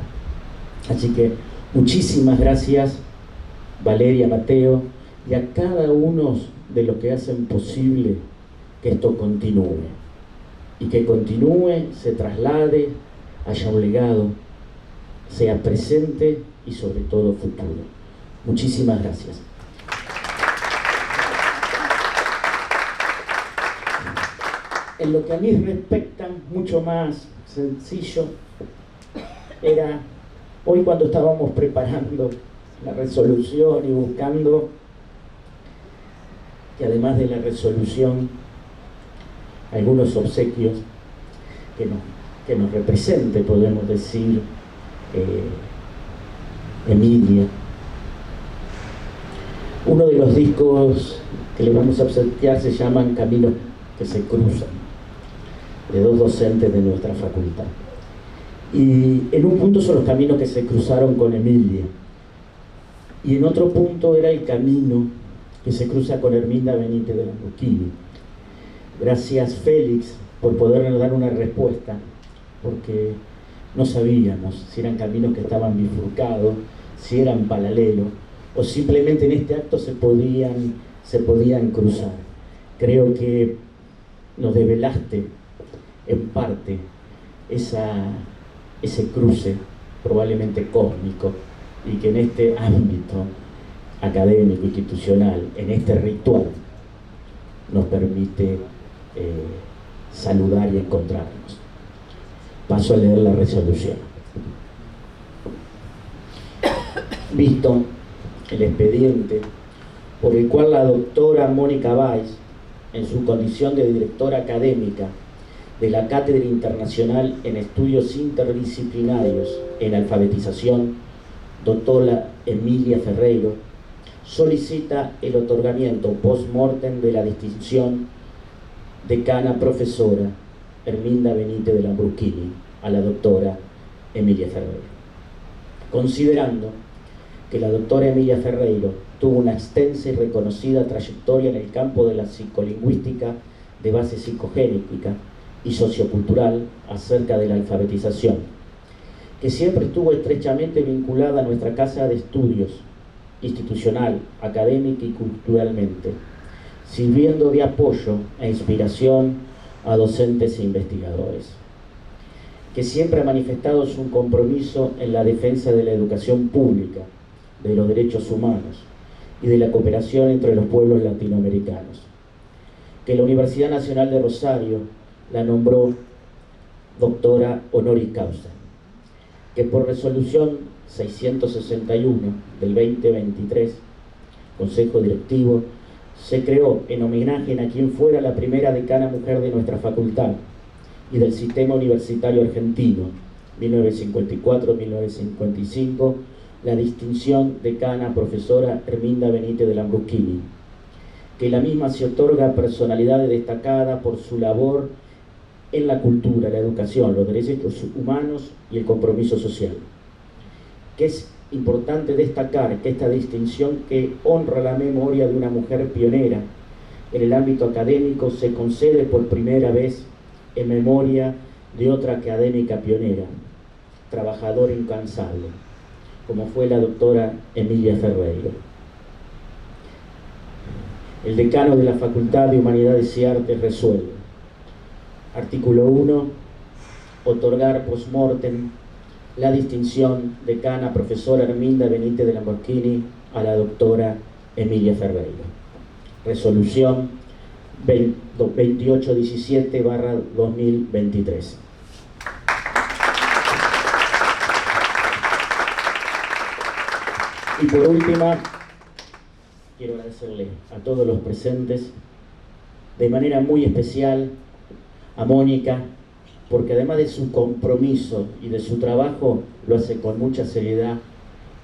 Así que muchísimas gracias, Valeria, Mateo, y a cada uno de los que hacen posible que esto continúe. y que continúe, se traslade, haya un legado, sea presente y sobre todo futuro. Muchísimas gracias. En lo que a mí respecta, mucho más sencillo, era hoy cuando estábamos preparando la resolución y buscando que además de la resolución, algunos obsequios que nos represente, podemos decir, Emilia. Uno de los discos que le vamos a obsequiar se llaman Caminos que se cruzan, de dos docentes de nuestra facultad. Y en un punto son los caminos que se cruzaron con Emilia, y en otro punto era el camino que se cruza con Herminda Benítez de Lamborghini. Gracias, Félix, por podernos dar una respuesta, porque no sabíamos si eran caminos que estaban bifurcados, si eran paralelos, o simplemente en este acto se podían cruzar. Creo que nos develaste en parte ese cruce probablemente cósmico, y que en este ámbito académico, institucional, en este ritual, nos permite saludar y encontrarnos. Paso a leer la resolución. Visto el expediente por el cual la doctora Mónica Valls, en su condición de directora académica de la Cátedra Internacional en Estudios Interdisciplinarios en Alfabetización, doctora Emilia Ferreiro, solicita el otorgamiento post-mortem de la distinción decana profesora Herminda Benítez de Lamborghini a la doctora Emilia Ferreiro. Considerando que la doctora Emilia Ferreiro tuvo una extensa y reconocida trayectoria en el campo de la psicolingüística de base psicogénica y sociocultural acerca de la alfabetización, que siempre estuvo estrechamente vinculada a nuestra casa de estudios, institucional, académica y culturalmente, sirviendo de apoyo e inspiración a docentes e investigadores, que siempre ha manifestado su compromiso en la defensa de la educación pública, de los derechos humanos y de la cooperación entre los pueblos latinoamericanos, que la Universidad Nacional de Rosario la nombró doctora honoris causa, que por resolución 661 del 2023, Consejo Directivo, se creó en homenaje a quien fuera la primera decana mujer de nuestra facultad y del sistema universitario argentino, 1954-1955, la distinción decana profesora Herminda Benítez de Lamborghini, que la misma se otorga a personalidades destacadas por su labor en la cultura, la educación, los derechos humanos y el compromiso social. Que es importante destacar que esta distinción, que honra la memoria de una mujer pionera en el ámbito académico, se concede por primera vez en memoria de otra académica pionera, trabajadora incansable, como fue la doctora Emilia Ferreiro. El decano de la Facultad de Humanidades y Artes resuelve. Artículo 1. Otorgar post-mortem la distinción decana profesora Herminda Benítez de Lamborghini a la doctora Emilia Ferreiro. Resolución 2817/2023. Y por último, quiero agradecerle a todos los presentes, de manera muy especial a Mónica, porque además de su compromiso y de su trabajo, lo hace con mucha seriedad,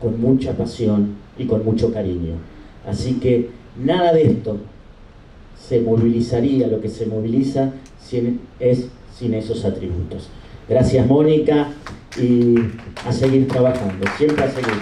con mucha pasión y con mucho cariño. Así que nada de esto se movilizaría, lo que se moviliza sin esos atributos. Gracias, Mónica, y a seguir trabajando, siempre a seguir.